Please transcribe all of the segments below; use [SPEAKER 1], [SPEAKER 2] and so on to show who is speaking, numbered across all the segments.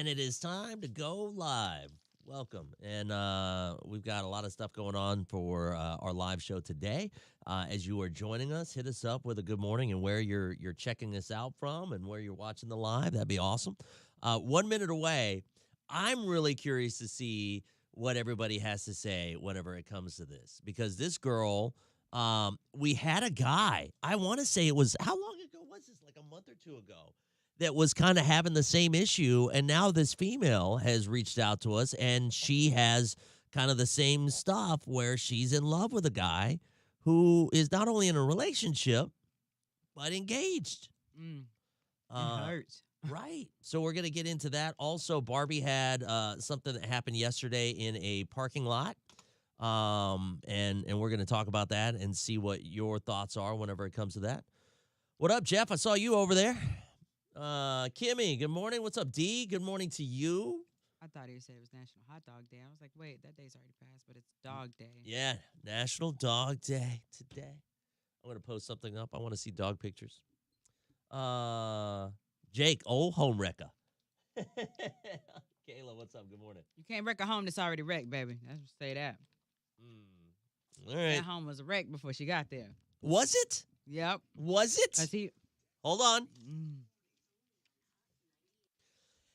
[SPEAKER 1] and it is time to go live. Welcome. And we've got a lot of stuff going on for our live show today. As you are joining us, hit us up with a good morning and where you're checking us out from and where you're watching the live. That'd be awesome. 1 minute away. I'm really curious to see what everybody has to say whenever it comes to this, because this girl, we had a guy. I want to say it was, how long ago was this? Like a month or two ago, that was kind of having the same issue. And now this female has reached out to us, and she has kind of the same stuff where she's in love with a guy who is not only in a relationship, but engaged.
[SPEAKER 2] It
[SPEAKER 1] Uh,
[SPEAKER 2] hurts.
[SPEAKER 1] Right. So we're going to get into that. Also, Barbie had something that happened yesterday in a parking lot. And we're going to talk about that and see what your thoughts are whenever it comes to that. What up, Jeff? I saw you over there. Kimmy, good morning. What's up, D? Good morning to you.
[SPEAKER 2] I thought he said it was National Hot Dog Day. I was like, wait, that day's already passed, but it's Dog Day.
[SPEAKER 1] Yeah, National Dog Day today. I'm going to post something up. I want to see dog pictures. Jake, old home wrecker. Kayla, what's up? Good morning.
[SPEAKER 2] You can't wreck a home that's already wrecked, baby. Let's just say that.
[SPEAKER 1] All right.
[SPEAKER 2] That home was a wreck before she got there.
[SPEAKER 1] Was it?
[SPEAKER 2] Yep.
[SPEAKER 1] Was it?
[SPEAKER 2] I see.
[SPEAKER 1] Hold on.
[SPEAKER 2] Mm.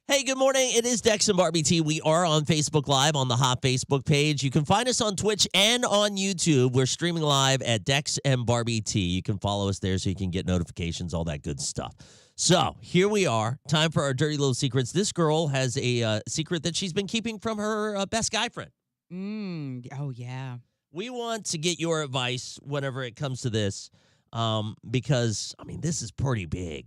[SPEAKER 1] Hey, good morning. It is Dex and Barbie T. We are on Facebook Live on the Hot Facebook page. You can find us on Twitch and on YouTube. We're streaming live at Dex and Barbie T. You can follow us there so you can get notifications, all that good stuff. So here we are. Time for our dirty little secrets. This girl has a secret that she's been keeping from her best guy friend.
[SPEAKER 2] Oh, yeah.
[SPEAKER 1] We want to get your advice whenever it comes to this, because, I mean, this is pretty big.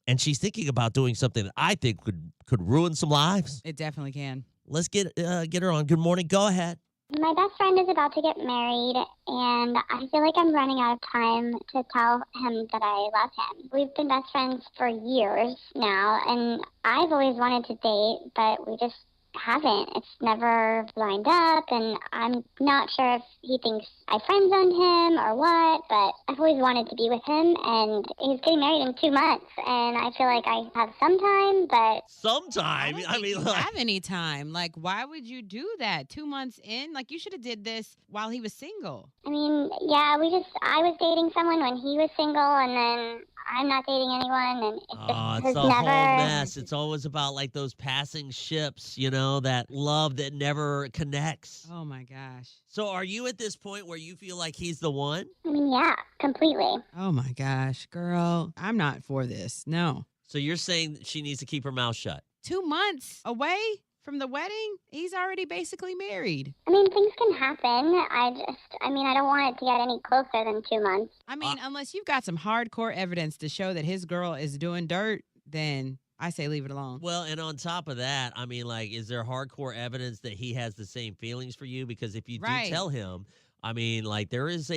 [SPEAKER 1] And she's thinking about doing something that I think could ruin some lives.
[SPEAKER 2] It definitely can.
[SPEAKER 1] Let's get her on. Good morning. Go ahead.
[SPEAKER 3] My best friend is about to get married, and I feel like I'm running out of time to tell him that I love him. We've been best friends for years now, and I've always wanted to date, but we just haven't. It's never lined up, and I'm not sure if he thinks I friend zoned him or what, but I've always wanted to be with him, and he's getting married in 2 months, and I feel like I have some time, but...
[SPEAKER 1] Sometime. I mean,
[SPEAKER 2] you have any time. Like, why would you do that? 2 months in? Like, you should have did this while he was single.
[SPEAKER 3] I mean, yeah, I was dating someone when he was single, and then I'm not dating anyone, and it just
[SPEAKER 1] it's
[SPEAKER 3] has
[SPEAKER 1] a whole
[SPEAKER 3] never...
[SPEAKER 1] mess. It's always about like those passing ships, you know, that love that never connects.
[SPEAKER 2] Oh, my gosh.
[SPEAKER 1] So are you at this point where you feel like he's the one?
[SPEAKER 3] I mean, yeah, completely.
[SPEAKER 2] Oh, my gosh, girl. I'm not for this. No.
[SPEAKER 1] So you're saying that she needs to keep her mouth shut?
[SPEAKER 2] 2 months away from the wedding? He's already basically married.
[SPEAKER 3] I mean, things can happen. I don't want it to get any closer than 2 months.
[SPEAKER 2] I mean, unless you've got some hardcore evidence to show that his girl is doing dirt, then I say leave it alone.
[SPEAKER 1] Well, and on top of that, I mean, like, is there hardcore evidence that he has the same feelings for you? Because if you do
[SPEAKER 2] Right.
[SPEAKER 1] tell him, I mean, like, this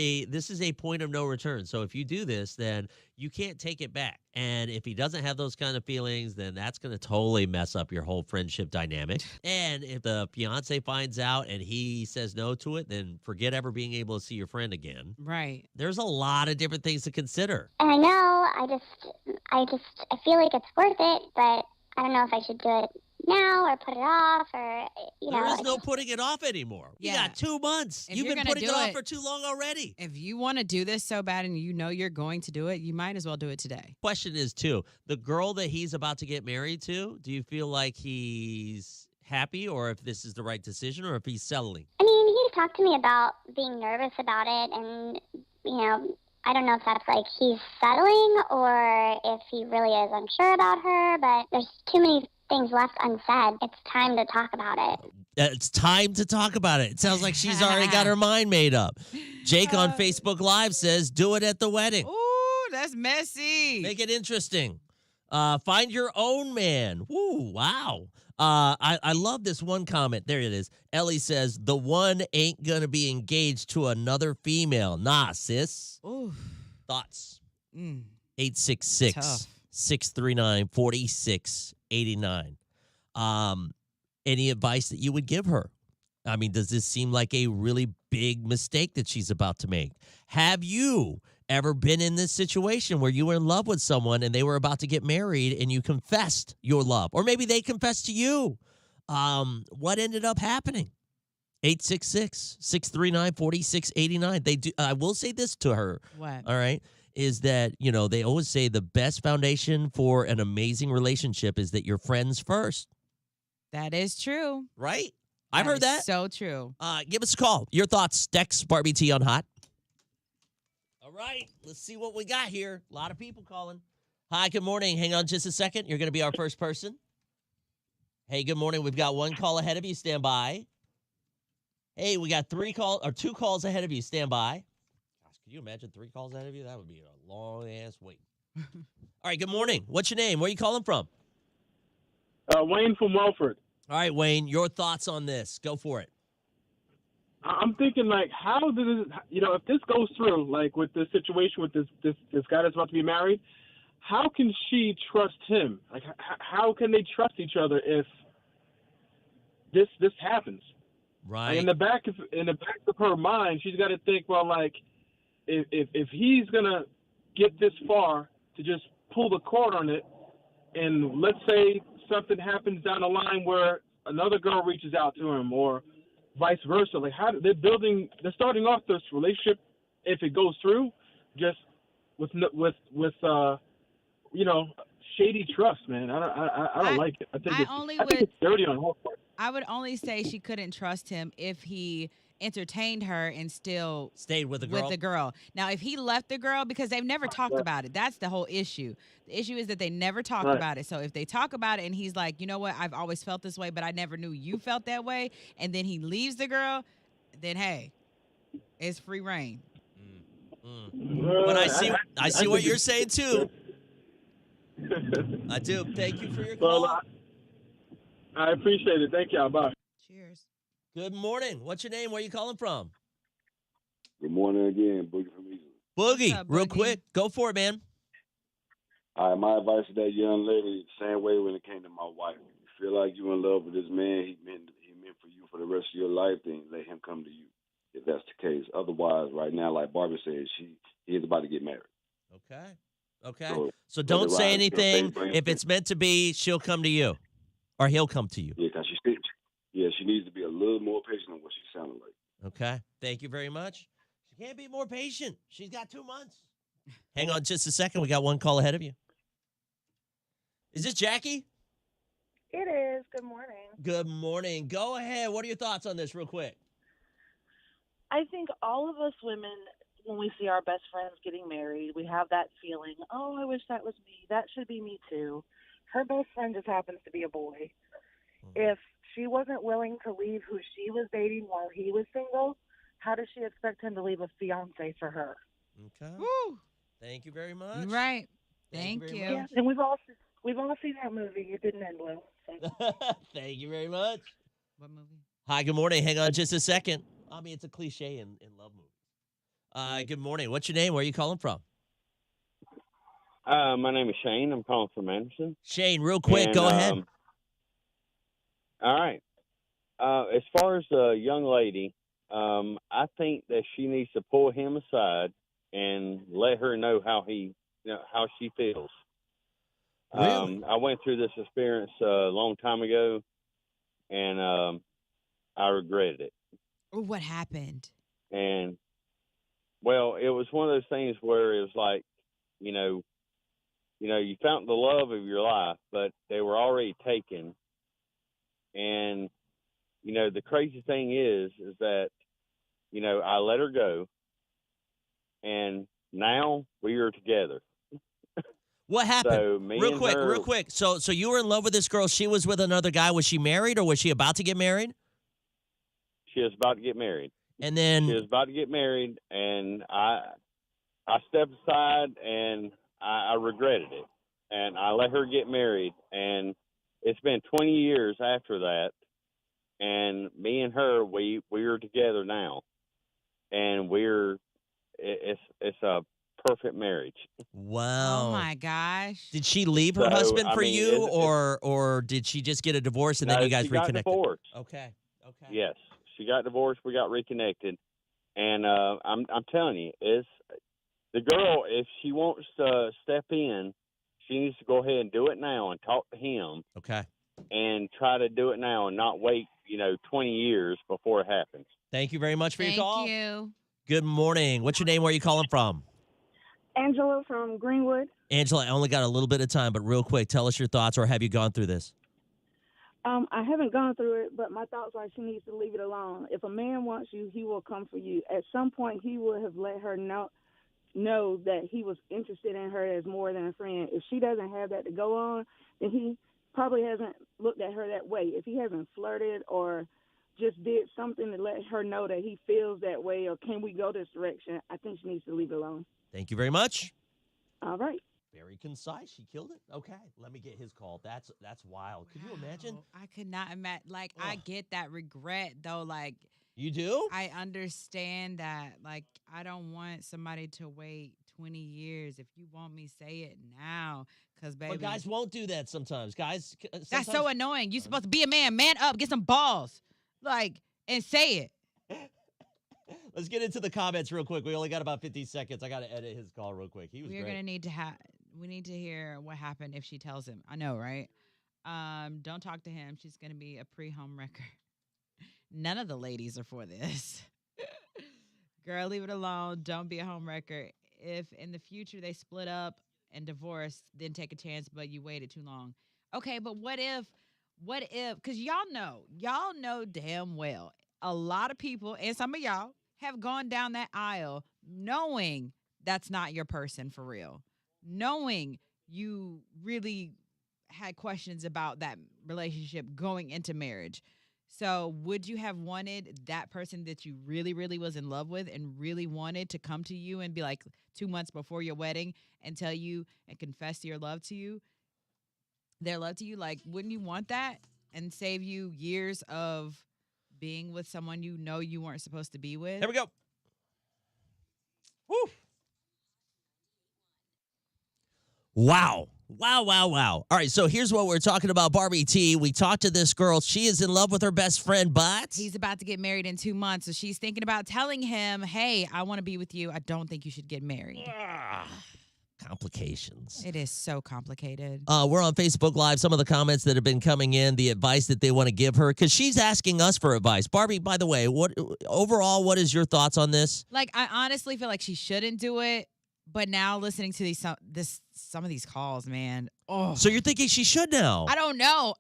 [SPEAKER 1] is a point of no return. So if you do this, then you can't take it back. And if he doesn't have those kind of feelings, then that's going to totally mess up your whole friendship dynamic. And if the fiance finds out and he says no to it, then forget ever being able to see your friend again.
[SPEAKER 2] Right.
[SPEAKER 1] There's a lot of different things to consider.
[SPEAKER 3] And I know, I feel like it's worth it, but I don't know if I should do it now or put it off or,
[SPEAKER 1] There is no putting it off anymore. You
[SPEAKER 2] Yeah.
[SPEAKER 1] got 2 months.
[SPEAKER 2] If
[SPEAKER 1] You've
[SPEAKER 2] you're
[SPEAKER 1] been
[SPEAKER 2] gonna
[SPEAKER 1] putting
[SPEAKER 2] do
[SPEAKER 1] it off
[SPEAKER 2] it-
[SPEAKER 1] for too long already.
[SPEAKER 2] If you want to do this so bad and you know you're going to do it, you might as well do it today.
[SPEAKER 1] Question is, too, the girl that he's about to get married to, do you feel like he's happy or if this is the right decision or if he's settling?
[SPEAKER 3] I mean, he talked to me about being nervous about it, and, I don't know if that's like he's settling or if he really is unsure about her, but there's too many things left unsaid. It's time to talk about it.
[SPEAKER 1] It's time to talk about it. It sounds like she's already got her mind made up. Jake on Facebook Live says, do it at the wedding.
[SPEAKER 2] Ooh, that's messy.
[SPEAKER 1] Make it interesting. Find your own man. Woo, wow. I love this one comment. There it is. Ellie says, the one ain't going to be engaged to another female. Nah, sis.
[SPEAKER 2] Ooh.
[SPEAKER 1] Thoughts?
[SPEAKER 2] Mm.
[SPEAKER 1] 866
[SPEAKER 2] Tough.
[SPEAKER 1] 639 4689. Any advice that you would give her? I mean, does this seem like a really big mistake that she's about to make? Have you ever been in this situation where you were in love with someone and they were about to get married and you confessed your love? Or maybe they confessed to you. What ended up happening? 866-639-4689. They do. I will say this to her.
[SPEAKER 2] What?
[SPEAKER 1] All right. Is that, they always say the best foundation for an amazing relationship is that you're friends first.
[SPEAKER 2] That is true.
[SPEAKER 1] Right? I've heard that.
[SPEAKER 2] So true.
[SPEAKER 1] Give us a call. Your thoughts, Dex Barbie T on Hot. All right. Let's see what we got here. A lot of people calling. Hi, good morning. Hang on just a second. You're going to be our first person. Hey, good morning. We've got one call ahead of you. Stand by. Hey, we got 2 calls ahead of you. Stand by. Gosh, can you imagine 3 calls ahead of you? That would be a long-ass wait. All right, good morning. What's your name? Where are you calling from?
[SPEAKER 4] Wayne from Welford.
[SPEAKER 1] All right, Wayne, your thoughts on this. Go for it.
[SPEAKER 4] I'm thinking, like, how does it, if this goes through, like, with this situation with this guy that's about to be married, how can she trust him? Like, how can they trust each other if this happens?
[SPEAKER 1] Right.
[SPEAKER 4] Like, in the back of her mind, she's got to think, well, like, if he's gonna get this far to just pull the cord on it, and let's say something happens down the line where another girl reaches out to him, or vice versa. Like, how they're starting off this relationship, if it goes through, just with shady trust, man. I don't like it. I think it's dirty on her part.
[SPEAKER 2] I would only say she couldn't trust him if he entertained her and still
[SPEAKER 1] stayed with the girl.
[SPEAKER 2] Now, if he left the girl, because they've never talked about it, that's the whole issue. The issue is that they never talked about it. So if they talk about it and he's like, you know what, I've always felt this way, but I never knew you felt that way, and then he leaves the girl, then hey, it's free reign.
[SPEAKER 1] But I see what you're saying too. I do. Thank you for your call.
[SPEAKER 4] Well, I appreciate it. Thank y'all. Bye.
[SPEAKER 2] Cheers.
[SPEAKER 1] Good morning. What's your name? Where are you calling from?
[SPEAKER 5] Good morning again, Boogie from Easton.
[SPEAKER 1] Boogie,
[SPEAKER 2] up,
[SPEAKER 1] real
[SPEAKER 2] Boogie?
[SPEAKER 1] quick. Go for it, man.
[SPEAKER 5] All right, my advice to that young lady, same way when it came to my wife. If you feel like you're in love with this man, he meant for you for the rest of your life, then let him come to you, if that's the case. Otherwise, right now, like Barbie said, he is about to get married.
[SPEAKER 1] Okay. So don't say anything. If it's meant to be, she'll come to you. Or he'll come to you.
[SPEAKER 5] Yeah, because she needs to be a little more patient than what she sounded like.
[SPEAKER 1] Okay. Thank you very much. She can't be more patient. She's got 2 months. Hang on just a second. We got one call ahead of you. Is this Jackie?
[SPEAKER 6] It is. Good morning.
[SPEAKER 1] Good morning. Go ahead. What are your thoughts on this real quick?
[SPEAKER 6] I think all of us women, when we see our best friends getting married, we have that feeling, oh, I wish that was me. That should be me too. Her best friend just happens to be a boy. If she wasn't willing to leave who she was dating while he was single, how does she expect him to leave a fiance for her?
[SPEAKER 1] Okay.
[SPEAKER 2] Woo.
[SPEAKER 1] Thank you very much.
[SPEAKER 2] Right.
[SPEAKER 1] Thank
[SPEAKER 2] Thank
[SPEAKER 1] you
[SPEAKER 2] you.
[SPEAKER 1] very
[SPEAKER 6] Yeah, and we've all seen that movie. It didn't end well. So.
[SPEAKER 1] Thank you very much.
[SPEAKER 2] What movie?
[SPEAKER 1] Hi, good morning. Hang on just a second. I mean, it's a cliche in love movies. Good morning. What's your name? Where are you calling from?
[SPEAKER 7] My name is Shane. I'm calling from Anderson.
[SPEAKER 1] Shane, real quick,
[SPEAKER 7] And,
[SPEAKER 1] go ahead.
[SPEAKER 7] All right. As far as the young lady, I think that she needs to pull him aside and let her know how how she feels.
[SPEAKER 1] Really?
[SPEAKER 7] I went through this experience a long time ago, and I regretted it.
[SPEAKER 2] Ooh, what happened?
[SPEAKER 7] And well, it was one of those things where it was like, you found the love of your life, but they were already taken. And, the crazy thing is that, I let her go, and now we are together.
[SPEAKER 1] What happened?
[SPEAKER 7] So me
[SPEAKER 1] real
[SPEAKER 7] and
[SPEAKER 1] quick,
[SPEAKER 7] her-
[SPEAKER 1] real quick. So you were in love with this girl. She was with another guy. Was she married or was she about to get married?
[SPEAKER 7] She was about to get married.
[SPEAKER 1] And then
[SPEAKER 7] She was about to get married, and I stepped aside, and I regretted it. And I let her get married, and it's been 20 years after that, and me and her, we are together now, and it's a perfect marriage.
[SPEAKER 1] wow.
[SPEAKER 2] Oh my gosh.
[SPEAKER 1] Did she leave her
[SPEAKER 7] So,
[SPEAKER 1] husband
[SPEAKER 7] I
[SPEAKER 1] for
[SPEAKER 7] mean,
[SPEAKER 1] you,
[SPEAKER 7] it's-
[SPEAKER 1] or did she just get a divorce and then
[SPEAKER 7] No,
[SPEAKER 1] you guys
[SPEAKER 7] she got
[SPEAKER 1] reconnected?
[SPEAKER 7] divorced.
[SPEAKER 1] Okay.
[SPEAKER 7] Yes, she got divorced. We got reconnected, and I'm telling you, the girl, if she wants to step in, she needs to go ahead and do it now and talk to him
[SPEAKER 1] Okay.
[SPEAKER 7] and try to do it now and not wait, 20 years before it happens.
[SPEAKER 1] Thank you very much for your
[SPEAKER 2] Thank
[SPEAKER 1] call.
[SPEAKER 2] you.
[SPEAKER 1] Good morning. What's your name? Where are you calling from?
[SPEAKER 8] Angela from Greenwood.
[SPEAKER 1] Angela, I only got a little bit of time, but real quick, tell us your thoughts, or have you gone through this?
[SPEAKER 8] I haven't gone through it, but my thoughts are she needs to leave it alone. If a man wants you, he will come for you. At some point, he would have let her know that he was interested in her as more than a friend. If she doesn't have that to go on, then he probably hasn't looked at her that way. If he hasn't flirted or just did something to let her know that he feels that way or can we go this direction, I think she needs to leave it alone.
[SPEAKER 1] Thank you very much.
[SPEAKER 8] All right.
[SPEAKER 1] Very concise. She killed it. Okay, let me get his call. That's wild. Could you imagine?
[SPEAKER 2] Wow, I could not imagine. Like, I get that regret, though. Like,
[SPEAKER 1] You do?
[SPEAKER 2] I understand that. Like, I don't want somebody to wait 20 years. If you want me, say it now. Because, baby.
[SPEAKER 1] But guys won't do that sometimes. Guys,
[SPEAKER 2] That's so annoying. You're supposed to be a man. Man up. Get some balls. Like, and say it.
[SPEAKER 1] Let's get into the comments real quick. We only got about 50 seconds. I got to edit his call real quick. He was
[SPEAKER 2] We're
[SPEAKER 1] great.
[SPEAKER 2] going to need to we need to hear what happened if she tells him. I know, right? Don't talk to him. She's going to be a pre-home wrecker. None of the ladies are for this. Girl, leave it alone. Don't be a home wrecker. If in the future they split up and divorce, then take a chance, but you waited too long. Okay, but what if, because y'all know damn well, a lot of people, and some of y'all, have gone down that aisle knowing that's not your person for real, knowing you really had questions about that relationship going into marriage. So would you have wanted that person that you really, really was in love with and really wanted to come to you and be like 2 months before your wedding and tell you and confess their love to you? Like, wouldn't you want that and save you years of being with someone you know you weren't supposed to be with?
[SPEAKER 1] Here we go. Woo. Wow. All right, so here's what we're talking about, Barbie T. We talked to this girl. She is in love with her best friend, but
[SPEAKER 2] He's about to get married in 2 months, so she's thinking about telling him, hey, I want to be with you. I don't think you should get married.
[SPEAKER 1] complications.
[SPEAKER 2] It is so complicated.
[SPEAKER 1] We're on Facebook Live. Some of the comments that have been coming in, the advice that they want to give her, because she's asking us for advice. Barbie, by the way, what is your thoughts on this?
[SPEAKER 2] Like, I honestly feel like she shouldn't do it, but now listening to some of these calls, man. Oh.
[SPEAKER 1] So you're thinking she should now?
[SPEAKER 2] I don't know.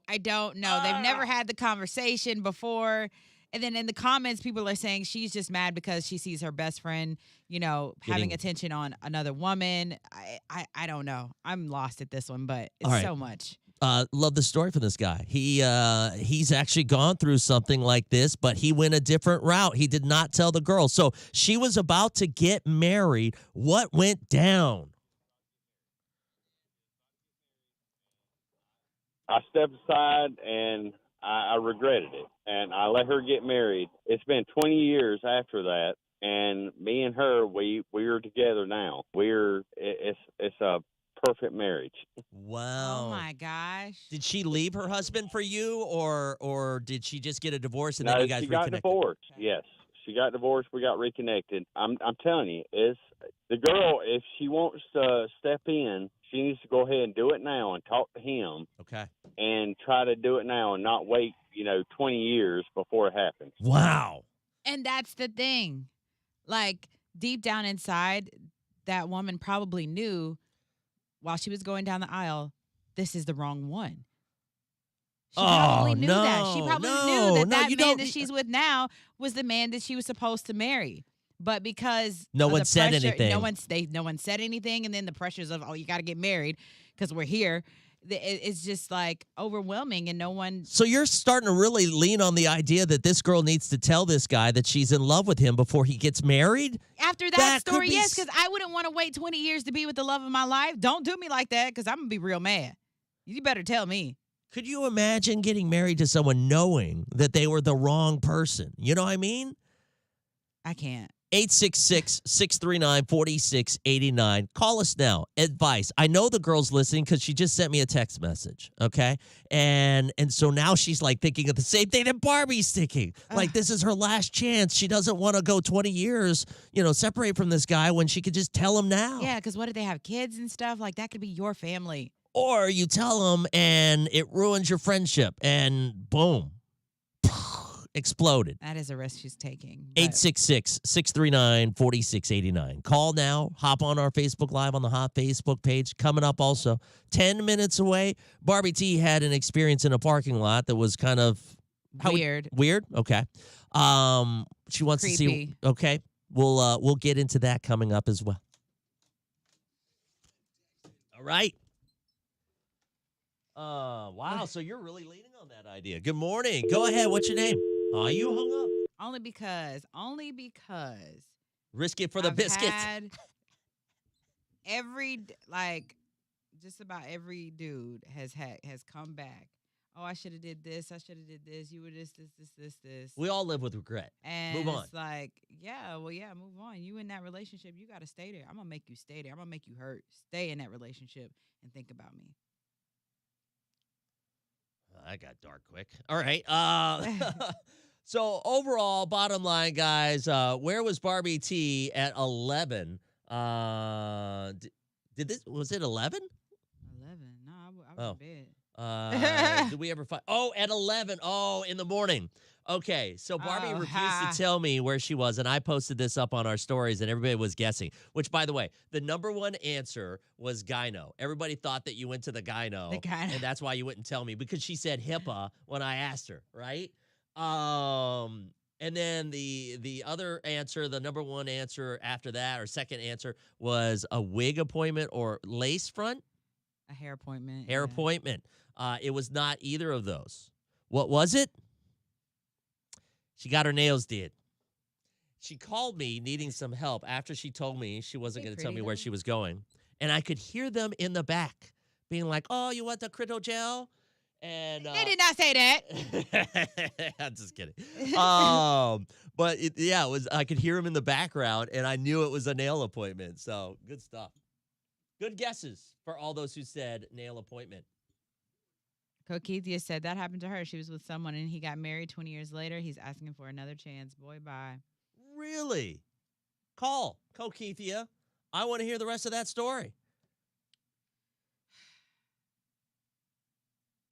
[SPEAKER 2] They've never had the conversation before. And then in the comments, people are saying she's just mad because she sees her best friend, having attention on another woman. I don't know. I'm lost at this one, but it's so much.
[SPEAKER 1] Love the story for this guy. He's actually gone through something like this, but he went a different route. He did not tell the girl. So she was about to get married. What went down?
[SPEAKER 7] I stepped aside and I regretted it, and I let her get married. It's been 20 years after that, and me and her, we're together now. It's a perfect marriage.
[SPEAKER 1] Wow.
[SPEAKER 2] Oh my gosh.
[SPEAKER 1] Did she leave her husband for you, or did she just get a divorce and then you guys
[SPEAKER 7] she
[SPEAKER 1] reconnected?
[SPEAKER 7] got divorced. Yes, she got divorced. We got reconnected. I'm telling you, it's the girl. If she wants to step in, she needs to go ahead and do it now and talk to him.
[SPEAKER 1] Okay.
[SPEAKER 7] And try to do it now and not wait, 20 years before it happens.
[SPEAKER 1] Wow.
[SPEAKER 2] And that's the thing. Like, deep down inside, that woman probably knew while she was going down the aisle, this is the wrong one. She probably knew that. She probably knew that man that she's with now was the man that she was supposed to marry. But because
[SPEAKER 1] no one said
[SPEAKER 2] pressure,
[SPEAKER 1] anything.
[SPEAKER 2] No one said anything, and then the pressures of, you got to get married because we're here. It's just like overwhelming, and no one.
[SPEAKER 1] So you're starting to really lean on the idea that this girl needs to tell this guy that she's in love with him before he gets married?
[SPEAKER 2] After that story, yes, because I wouldn't want to wait 20 years to be with the love of my life. Don't do me like that, because I'm going to be real mad. You better tell me.
[SPEAKER 1] Could you imagine getting married to someone knowing that they were the wrong person? You know what I mean?
[SPEAKER 2] I can't.
[SPEAKER 1] 866-639-4689. Call us now. Advice. I know the girl's listening because she just sent me a text message, okay? And so now she's like thinking of the same thing that Barbie's thinking. Like this is her last chance. She doesn't want to go 20 years, separate from this guy when she could just tell him now.
[SPEAKER 2] Yeah, because what if they have kids and stuff? Like that could be your family.
[SPEAKER 1] Or you tell them and it ruins your friendship and boom. Exploded.
[SPEAKER 2] That is a risk she's taking. but-
[SPEAKER 1] 866-639-4689. Call now. Hop on our Facebook Live on the Hot Facebook page. Coming up also, 10 minutes away, Barbie T had an experience in a parking lot that was kind of
[SPEAKER 2] Weird.
[SPEAKER 1] Weird? Okay. She wants to see.
[SPEAKER 2] Creepy.
[SPEAKER 1] Okay. We'll get into that coming up as well. All right. Wow. So you're really leaning on that idea. Good morning. Go ahead. What's your name? Oh, you hung up.
[SPEAKER 2] Only because
[SPEAKER 1] Risk it for the
[SPEAKER 2] I've
[SPEAKER 1] biscuits.
[SPEAKER 2] had just about every dude has come back. Oh, I should have did this. I should have did this. You were this.
[SPEAKER 1] We all live with regret.
[SPEAKER 2] And
[SPEAKER 1] Move on.
[SPEAKER 2] it's like, move on. You in that relationship, you got to stay there. I'm going to make you stay there. I'm going to make you hurt. Stay in that relationship and think about me.
[SPEAKER 1] I got dark quick. All right. So overall, bottom line, guys, where was Barbie T at 11? Was it 11?
[SPEAKER 2] 11. No, I was in bed.
[SPEAKER 1] Did we ever find? Oh, at 11. Oh, in the morning. Okay, so Barbie refused to tell me where she was, and I posted this up on our stories, and everybody was guessing. Which, by the way, the number one answer was gyno. Everybody thought that you went to the gyno, and that's why you wouldn't tell me, because she said HIPAA when I asked her, right? And then the other answer, the number one answer after that, or second answer, was a wig appointment or lace front.
[SPEAKER 2] A hair appointment.
[SPEAKER 1] Hair appointment. It was not either of those. What was it? She got her nails did. She called me needing some help after she told me she wasn't going to tell me where she was going. And I could hear them in the back being like, oh, you want the Crito gel? And
[SPEAKER 2] they did not say that.
[SPEAKER 1] I'm just kidding. But it was. I could hear him in the background, and I knew it was a nail appointment. So good stuff. Good guesses for all those who said nail appointment.
[SPEAKER 2] Kokethia said that happened to her. She was with someone and he got married 20 years later. He's asking for another chance. Boy, bye.
[SPEAKER 1] Really? Call Kokethia. I want to hear the rest of that story.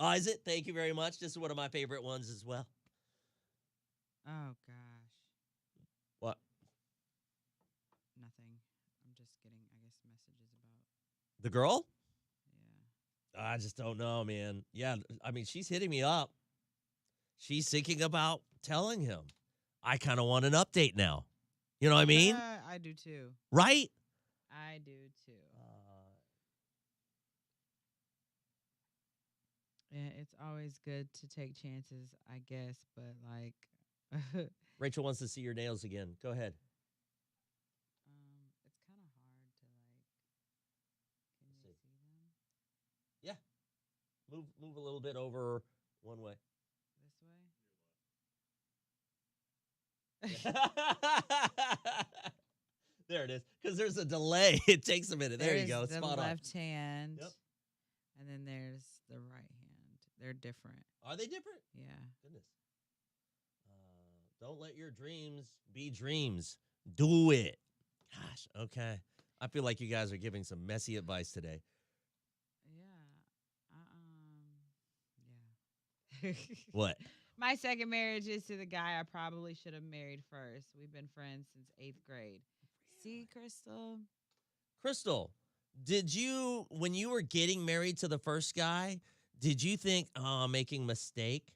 [SPEAKER 1] Oh, is it? Thank you very much. This is one of my favorite ones as well.
[SPEAKER 2] Oh, gosh.
[SPEAKER 1] What?
[SPEAKER 2] Nothing. I'm just getting, I guess, messages about.
[SPEAKER 1] The girl?
[SPEAKER 2] Yeah.
[SPEAKER 1] I just don't know, man. Yeah, I mean, she's hitting me up. She's thinking about telling him. I kind of want an update now. You know what I mean?
[SPEAKER 2] I do too.
[SPEAKER 1] Right?
[SPEAKER 2] I do too. Yeah, it's always good to take chances, I guess, but like.
[SPEAKER 1] Rachel wants to see your nails again. Go ahead.
[SPEAKER 2] It's kind of hard to like. Can you see them?
[SPEAKER 1] Yeah. Move a little bit over one way.
[SPEAKER 2] This way?
[SPEAKER 1] There it is. Because there's a delay. It takes a minute. There you go.
[SPEAKER 2] The
[SPEAKER 1] Spot on.
[SPEAKER 2] left hand.
[SPEAKER 1] Yep.
[SPEAKER 2] And then there's the right hand. They're different.
[SPEAKER 1] Are they different?
[SPEAKER 2] Yeah.
[SPEAKER 1] Goodness. Don't let your dreams be dreams. Do it. Gosh, okay. I feel like you guys are giving some messy advice today.
[SPEAKER 2] Yeah.
[SPEAKER 1] What?
[SPEAKER 2] My second marriage is to the guy I probably should have married first. We've been friends since 8th grade. See, Crystal?
[SPEAKER 1] Crystal, did you, when you were getting married to the first guy, did you think, oh, I'm making a mistake?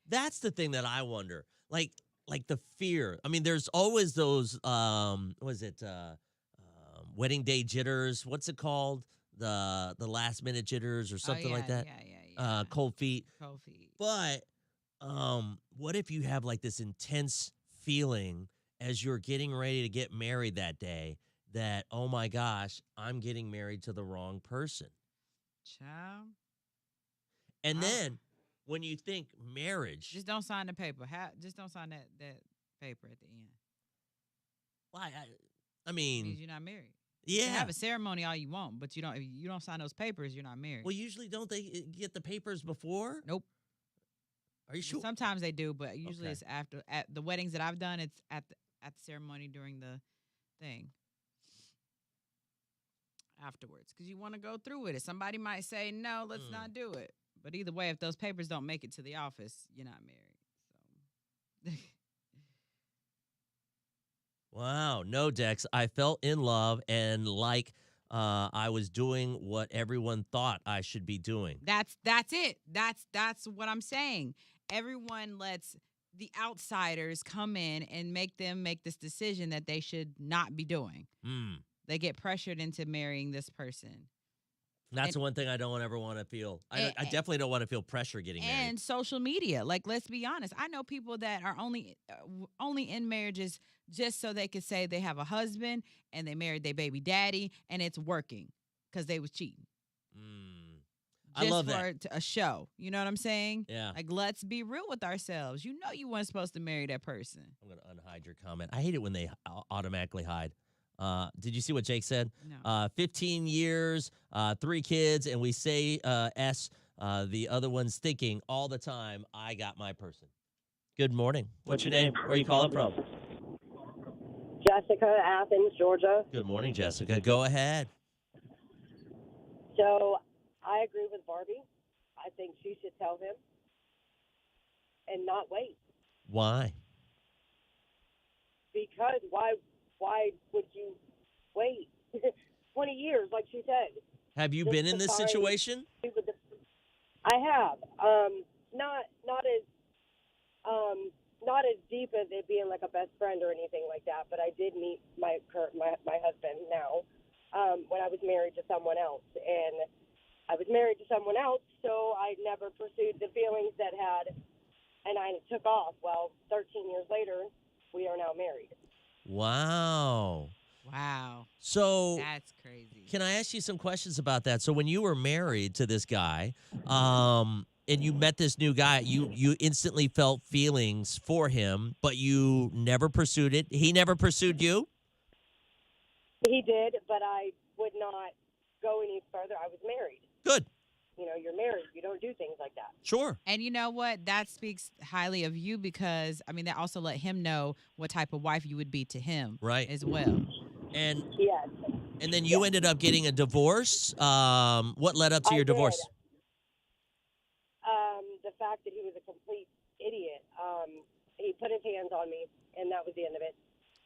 [SPEAKER 1] That's the thing that I wonder. Like the fear. I mean, there's always those, wedding day jitters. What's it called? The last minute jitters or something like that.
[SPEAKER 2] Yeah.
[SPEAKER 1] Cold feet.
[SPEAKER 2] Cold feet.
[SPEAKER 1] But what if you have like this intense feeling as you're getting ready to get married that day that, oh my gosh, I'm getting married to the wrong person.
[SPEAKER 2] Child.
[SPEAKER 1] And then when you think marriage.
[SPEAKER 2] Just don't sign the paper. Just don't sign that paper at the end.
[SPEAKER 1] I
[SPEAKER 2] Means
[SPEAKER 1] mean,
[SPEAKER 2] you're not married. You can
[SPEAKER 1] yeah.
[SPEAKER 2] have a ceremony all you want, but if you don't sign those papers, you're not married.
[SPEAKER 1] Well, usually don't they get the papers before?
[SPEAKER 2] Nope.
[SPEAKER 1] Are you sure?
[SPEAKER 2] Sometimes they do, but usually
[SPEAKER 1] Okay.
[SPEAKER 2] it's after. At the weddings that I've done, it's at the ceremony during the thing. Afterwards, because you want to go through with it. Somebody might say, no, let's not do it. But either way, if those papers don't make it to the office, you're not married. So.
[SPEAKER 1] Wow. No, Dex. I felt in love and like I was doing what everyone thought I should be doing.
[SPEAKER 2] That's it. That's what I'm saying. Everyone lets the outsiders come in and make them make this decision that they should not be doing. They get pressured into marrying this person.
[SPEAKER 1] That's the one thing I don't ever want to feel. I definitely don't want to feel pressure getting married.
[SPEAKER 2] And social media. Like, let's be honest. I know people that are only in marriages just so they could say they have a husband and they married their baby daddy and it's working because they was cheating.
[SPEAKER 1] I love
[SPEAKER 2] for
[SPEAKER 1] that.
[SPEAKER 2] A show. You know what I'm saying?
[SPEAKER 1] Yeah.
[SPEAKER 2] Like, let's be real with ourselves. You know you weren't supposed to marry that person.
[SPEAKER 1] I'm going to unhide your comment. I hate it when they automatically hide. Did you see what Jake said?
[SPEAKER 2] No.
[SPEAKER 1] 15 years, 3 kids, and we say S. The other one's thinking all the time, I got my person. Good morning. What's your name? Where are you calling from?
[SPEAKER 9] Jessica, Athens, Georgia.
[SPEAKER 1] Good morning, Jessica. Go ahead.
[SPEAKER 9] So I agree with Barbie. I think she should tell him and not wait.
[SPEAKER 1] Why?
[SPEAKER 9] Because why would you wait 20 years, like she said?
[SPEAKER 1] Have you been in this situation?
[SPEAKER 9] I have. Not as deep as it being like a best friend or anything like that, but I did meet my husband now when I was married to someone else. And I was married to someone else, so I never pursued the feelings that had, and I took off. Well, 13 years later, we are now married.
[SPEAKER 1] Wow. So
[SPEAKER 2] That's crazy.
[SPEAKER 1] Can I ask you some questions about that? So when you were married to this guy, and you met this new guy, you instantly felt feelings for him, but you never pursued it. He never pursued you?
[SPEAKER 9] He did, but I would not go any further. I was married.
[SPEAKER 1] Good.
[SPEAKER 9] You know, you're married. You don't do things like that.
[SPEAKER 1] Sure.
[SPEAKER 2] And you know what? That speaks highly of you because, I mean, that also let him know what type of wife you would be to him as well.
[SPEAKER 1] And
[SPEAKER 9] yes.
[SPEAKER 1] And then you ended up getting a divorce. What led up to your divorce?
[SPEAKER 9] The fact that he was a complete idiot. He put his hands on me, and that was the end of it.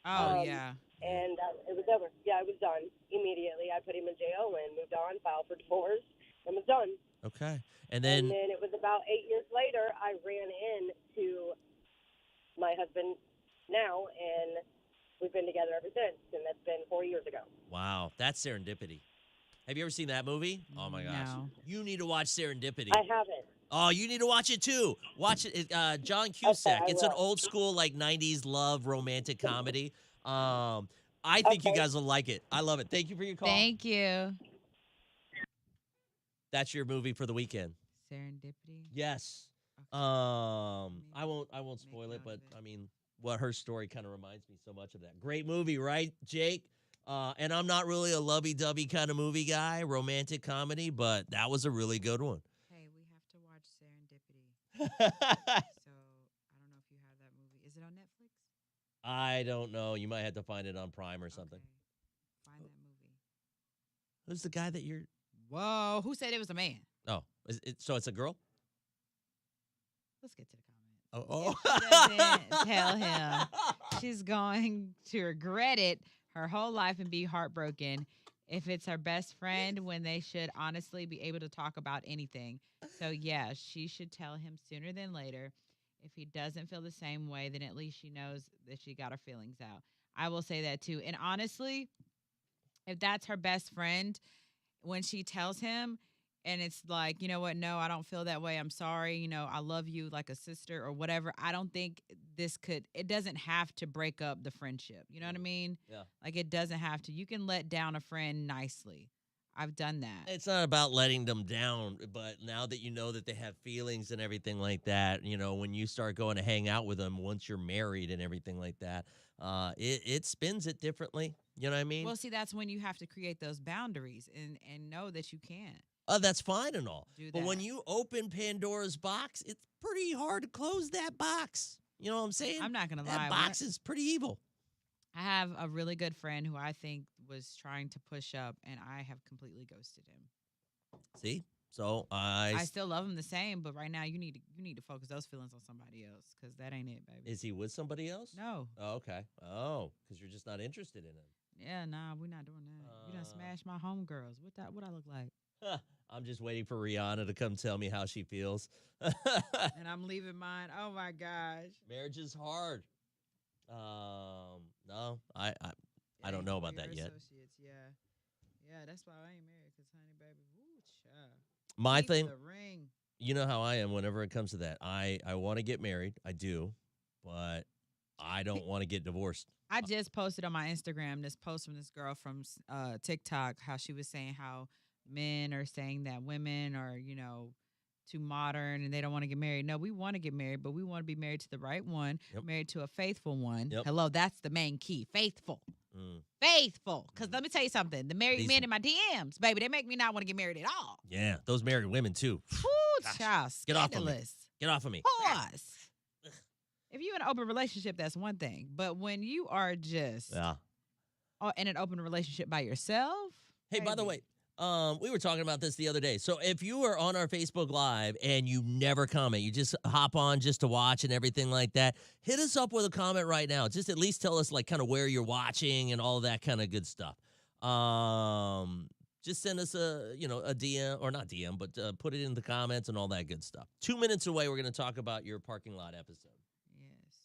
[SPEAKER 2] Oh, yeah.
[SPEAKER 9] And it was over. Yeah, it was done immediately. I put him in jail and moved on, filed for divorce, and was done.
[SPEAKER 1] Okay. And then
[SPEAKER 9] it was about 8 years later, I ran into my husband now, and we've been together ever since, and that's been 4 years ago.
[SPEAKER 1] Wow, that's Serendipity. Have you ever seen that movie? Oh, my gosh.
[SPEAKER 2] No.
[SPEAKER 1] You need to watch Serendipity.
[SPEAKER 9] I haven't.
[SPEAKER 1] Oh, you need to watch it, too. Watch it. John Cusack.
[SPEAKER 9] Okay,
[SPEAKER 1] It's an old school, like, 90s love romantic comedy. I think you guys will like it. I love it. Thank you for your call.
[SPEAKER 2] Thank you.
[SPEAKER 1] That's your movie for the weekend.
[SPEAKER 2] Serendipity.
[SPEAKER 1] Yes.
[SPEAKER 2] Okay.
[SPEAKER 1] I won't spoil it, but I mean, what her story kind of reminds me so much of that. Great movie, right, Jake? And I'm not really a lovey-dovey kind of movie guy, romantic comedy, but that was a really good one.
[SPEAKER 2] Hey, we have to watch Serendipity. So, I don't know if you have that movie. Is it on Netflix?
[SPEAKER 1] I don't know. You might have to find it on Prime or something.
[SPEAKER 2] Okay. Find that movie.
[SPEAKER 1] Who's the guy that you're...
[SPEAKER 2] Whoa, who said it was a man?
[SPEAKER 1] Oh, so it's a girl?
[SPEAKER 2] Let's get to the comments.
[SPEAKER 1] Oh.
[SPEAKER 2] If she doesn't tell him, she's going to regret it her whole life and be heartbroken if it's her best friend when they should honestly be able to talk about anything. So, yeah, she should tell him sooner than later. If he doesn't feel the same way, then at least she knows that she got her feelings out. I will say that, too. And honestly, if that's her best friend, when she tells him, and it's like, you know what? No, I don't feel that way. I'm sorry. You know, I love you like a sister or whatever. I don't think it doesn't have to break up the friendship. You know what I mean?
[SPEAKER 1] Yeah.
[SPEAKER 2] Like, it doesn't have to. You can let down a friend nicely. I've done that.
[SPEAKER 1] It's not about letting them down, but now that you know that they have feelings and everything like that, when you start going to hang out with them once you're married and everything like that, it spins it differently. You know what I mean?
[SPEAKER 2] Well, see, that's when you have to create those boundaries and know that you can't
[SPEAKER 1] That's fine and all.
[SPEAKER 2] do
[SPEAKER 1] But when
[SPEAKER 2] that.
[SPEAKER 1] you open Pandora's box, it's pretty hard to close that box. You know what I'm saying?
[SPEAKER 2] I'm not gonna
[SPEAKER 1] That
[SPEAKER 2] lie.
[SPEAKER 1] box is pretty evil.
[SPEAKER 2] I have a really good friend who I think was trying to push up, and I have completely ghosted him.
[SPEAKER 1] See? So
[SPEAKER 2] I still love him the same, but right now you need to focus those feelings on somebody else because that ain't it, baby.
[SPEAKER 1] Is he with somebody else?
[SPEAKER 2] No.
[SPEAKER 1] Oh, okay. Oh, because you're just not interested in him.
[SPEAKER 2] Yeah, nah, we're not doing that. You done smashed my homegirls. What I look like?
[SPEAKER 1] Huh. I'm just waiting for Rihanna to come tell me how she feels.
[SPEAKER 2] And I'm leaving mine. Oh my gosh.
[SPEAKER 1] Marriage is hard. No, I don't know about that yet.
[SPEAKER 2] Associates, yeah, that's why I ain't married. Cause honey, baby, woo, child.
[SPEAKER 1] My
[SPEAKER 2] Keep
[SPEAKER 1] thing,
[SPEAKER 2] the ring.
[SPEAKER 1] you know how I am whenever it comes to that. I want to get married. I do, but I don't want to get divorced.
[SPEAKER 2] I just posted on my Instagram this post from this girl from TikTok, how she was saying how men are saying that women are, too modern and they don't want to get married. No, we want to get married, but we want to be married to the right one,
[SPEAKER 1] Yep.
[SPEAKER 2] married to a faithful one.
[SPEAKER 1] Yep.
[SPEAKER 2] Hello, that's the main key. Faithful.
[SPEAKER 1] Mm.
[SPEAKER 2] Faithful. Because let me tell you something. The married
[SPEAKER 1] These-
[SPEAKER 2] men in my DMs, baby, they make me not want to get married at all.
[SPEAKER 1] Yeah, those married women too.
[SPEAKER 2] Woo,
[SPEAKER 1] Gosh,
[SPEAKER 2] child.
[SPEAKER 1] get off of me.
[SPEAKER 2] Scandalous.
[SPEAKER 1] Get off of me.
[SPEAKER 2] Pause. If you're in an open relationship, that's one thing. But when you are just
[SPEAKER 1] Yeah.
[SPEAKER 2] in an open relationship by yourself.
[SPEAKER 1] Hey, by the
[SPEAKER 2] baby.
[SPEAKER 1] way, we were talking about this the other day. So if you are on our Facebook Live and you never comment, you just hop on just to watch and everything like that, hit us up with a comment right now. Just at least tell us like kind of where you're watching and all that kind of good stuff. Just send us a DM, or not DM, but put it in the comments and all that good stuff. 2 minutes away, we're going to talk about your parking lot episode.
[SPEAKER 2] Yes.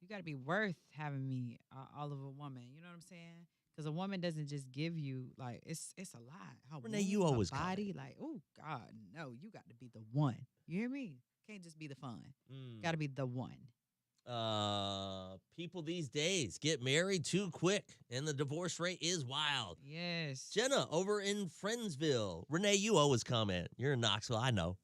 [SPEAKER 2] You got to be worth having me all of a woman. You know what I'm saying? Because a woman doesn't just give you, like, it's a lot. Her
[SPEAKER 1] Renee, you
[SPEAKER 2] womb, her
[SPEAKER 1] always got
[SPEAKER 2] body, like, oh, God, no. You got to be the one. You hear me? Can't just be the fun. Got to be the one.
[SPEAKER 1] People these days get married too quick, and the divorce rate is wild.
[SPEAKER 2] Yes.
[SPEAKER 1] Jenna over in Friendsville. Renee, you always comment. You're in Knoxville, I know.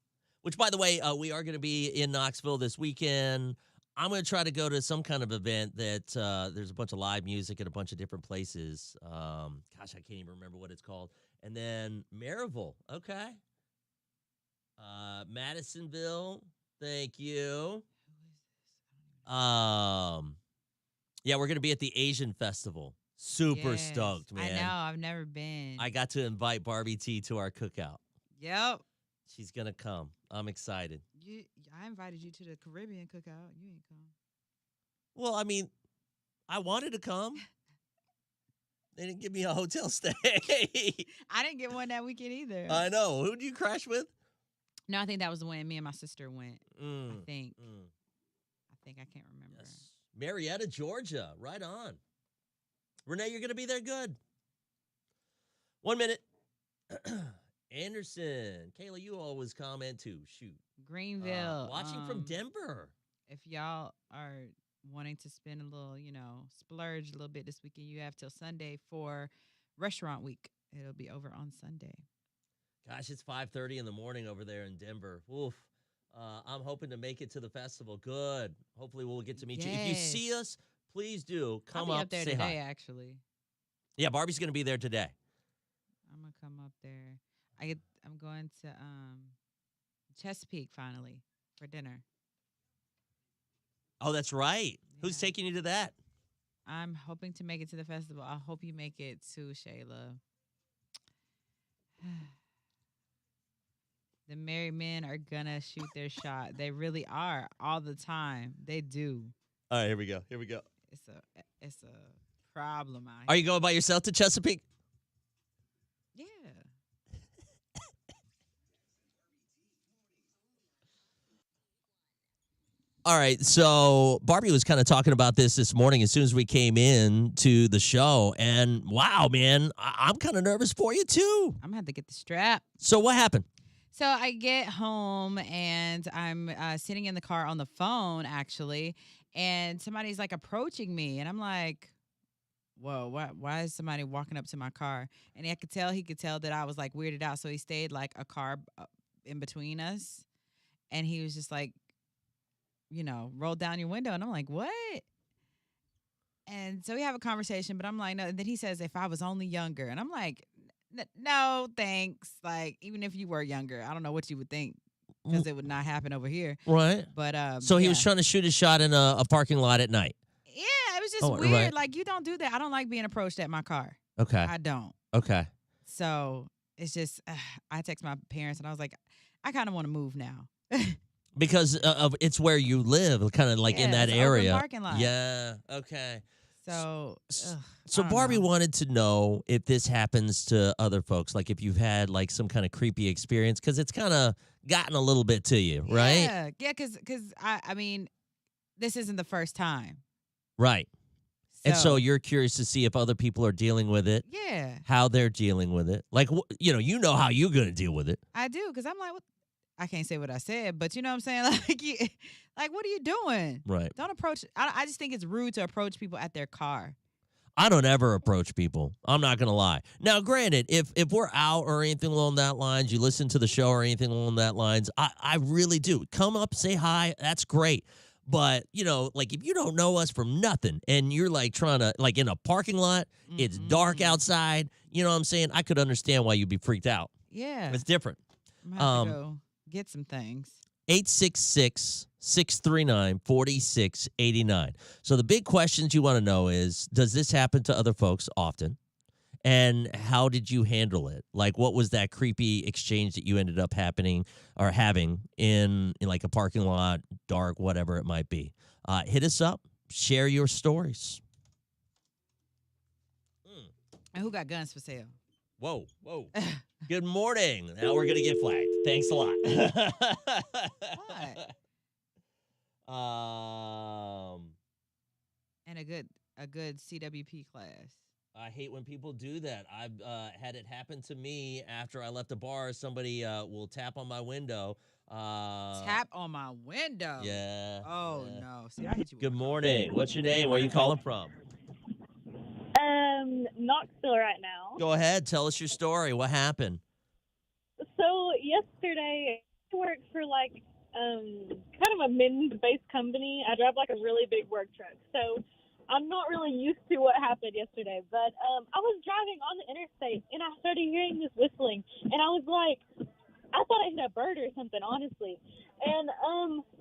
[SPEAKER 1] Which, by the way, we are going to be in Knoxville this weekend. I'm going to try to go to some kind of event that there's a bunch of live music at a bunch of different places. Gosh, I can't even remember what it's called. And then Maryville, okay. Madisonville, thank you. Yeah, we're going to be at the Asian Festival. Super
[SPEAKER 2] Yes.
[SPEAKER 1] stoked, man.
[SPEAKER 2] I know. I've never been.
[SPEAKER 1] I got to invite Barbie T to our cookout.
[SPEAKER 2] Yep.
[SPEAKER 1] She's going to come. I'm excited.
[SPEAKER 2] I invited you to the Caribbean cookout. You ain't come.
[SPEAKER 1] Well, I mean, I wanted to come. They didn't give me a hotel stay.
[SPEAKER 2] I didn't get one that weekend either.
[SPEAKER 1] I know. Who did you crash with?
[SPEAKER 2] No, I think that was the when me and my sister went. I think.
[SPEAKER 1] Mm.
[SPEAKER 2] I can't remember.
[SPEAKER 1] Yes. Marietta, Georgia. Right on. Renee, you're going to be there? Good. 1 minute. Anderson. Kayla, you always comment too. Shoot.
[SPEAKER 2] Greenville.
[SPEAKER 1] Watching from Denver.
[SPEAKER 2] If y'all are wanting to spend a little, splurge a little bit this weekend, you have till Sunday for restaurant week. It'll be over on Sunday.
[SPEAKER 1] Gosh, it's 5:30 in the morning over there in Denver. Oof. I'm hoping to make it to the festival. Good. Hopefully we'll get to meet you. If you see us, please do come
[SPEAKER 2] I'll be
[SPEAKER 1] up,
[SPEAKER 2] up there
[SPEAKER 1] say
[SPEAKER 2] today,
[SPEAKER 1] hi.
[SPEAKER 2] actually.
[SPEAKER 1] Yeah, Barbie's going to be there today.
[SPEAKER 2] I'm gonna come up there. I'm going to Chesapeake finally for dinner.
[SPEAKER 1] Oh, that's right. Who's
[SPEAKER 2] Yeah.
[SPEAKER 1] taking you to that?
[SPEAKER 2] I'm hoping to make it to the festival. I hope you make it too, Shayla. The married men are gonna shoot their shot. They really are all the time. They do.
[SPEAKER 1] All right, here we go. Here we go.
[SPEAKER 2] It's a problem out
[SPEAKER 1] Are
[SPEAKER 2] here.
[SPEAKER 1] you going by yourself to Chesapeake?
[SPEAKER 2] Yeah.
[SPEAKER 1] All right, so Barbie was kind of talking about this morning as soon as we came in to the show, and wow, man, I'm kind of nervous for you too.
[SPEAKER 2] I'm gonna have to get the strap.
[SPEAKER 1] So what happened?
[SPEAKER 2] So I get home and I'm sitting in the car on the phone actually, and somebody's like approaching me, and I'm like, whoa, why is somebody walking up to my car? And he could tell that I was like weirded out. So he stayed like a car in between us. And he was just like, roll down your window. And I'm like, what? And so we have a conversation, but I'm like, no. And then he says, if I was only younger. And I'm like, no, thanks. Like, even if you were younger, I don't know what you would think because it would not happen over here.
[SPEAKER 1] Right.
[SPEAKER 2] But
[SPEAKER 1] so he
[SPEAKER 2] yeah.
[SPEAKER 1] was trying to shoot his shot in a parking lot at night.
[SPEAKER 2] Yeah, it was just
[SPEAKER 1] Oh,
[SPEAKER 2] weird.
[SPEAKER 1] right.
[SPEAKER 2] Like, you don't do that. I don't like being approached at my car.
[SPEAKER 1] Okay.
[SPEAKER 2] I don't.
[SPEAKER 1] Okay.
[SPEAKER 2] So it's just, I text my parents and I was like, I kind of want to move now.
[SPEAKER 1] Because of it's where you live, kind of like in
[SPEAKER 2] Yeah,
[SPEAKER 1] that
[SPEAKER 2] it's an open
[SPEAKER 1] area.
[SPEAKER 2] parking lot.
[SPEAKER 1] Yeah. Okay.
[SPEAKER 2] So,
[SPEAKER 1] So
[SPEAKER 2] I don't
[SPEAKER 1] Barbie
[SPEAKER 2] know.
[SPEAKER 1] wanted to know if this happens to other folks, like if you've had like some kind of creepy experience, because it's kind of gotten a little bit to you, right?
[SPEAKER 2] Yeah, because I mean, this isn't the first time.
[SPEAKER 1] Right. And so you're curious to see if other people are dealing with it,
[SPEAKER 2] yeah,
[SPEAKER 1] how they're dealing with it. Like, you know how you're going to deal with it.
[SPEAKER 2] I do because I'm like, what? I can't say what I said, but you know what I'm saying? Like, what are you doing?
[SPEAKER 1] Right.
[SPEAKER 2] Don't approach. I just think it's rude to approach people at their car.
[SPEAKER 1] I don't ever approach people. I'm not going to lie. Now, granted, if we're out or anything along that lines, you listen to the show or anything along that lines, I really do. Come up, say hi. That's great. But, like if you don't know us from nothing and you're like trying to, like in a parking lot, it's dark outside, you know what I'm saying? I could understand why you'd be freaked out.
[SPEAKER 2] Yeah.
[SPEAKER 1] It's different.
[SPEAKER 2] I'm gonna have to go get some things.
[SPEAKER 1] 866-639-4689. So the big questions you want to know is, does this happen to other folks often? And how did you handle it? Like, what was that creepy exchange that you ended up having in like a parking lot, dark, whatever it might be? Hit us up. Share your stories.
[SPEAKER 2] And who got guns for sale?
[SPEAKER 1] Whoa. Good morning. Now we're going to get flagged. Thanks a lot.
[SPEAKER 2] What? And a good CWP class.
[SPEAKER 1] I hate when people do that. I've had it happen to me after I left a bar. Somebody will tap on my window.
[SPEAKER 2] Tap on my window.
[SPEAKER 1] Yeah.
[SPEAKER 2] Oh
[SPEAKER 1] yeah.
[SPEAKER 2] no. See, I hit you.
[SPEAKER 1] Good morning. What's your name? Where are you calling from?
[SPEAKER 10] Knoxville right now.
[SPEAKER 1] Go ahead. Tell us your story. What happened?
[SPEAKER 10] So yesterday, I work for like kind of a men's-based company. I drive like a really big work truck, so I'm not really used to what happened yesterday. But I was driving on the interstate, and I started hearing this whistling, and I was like, I thought I hit a bird or something, honestly. And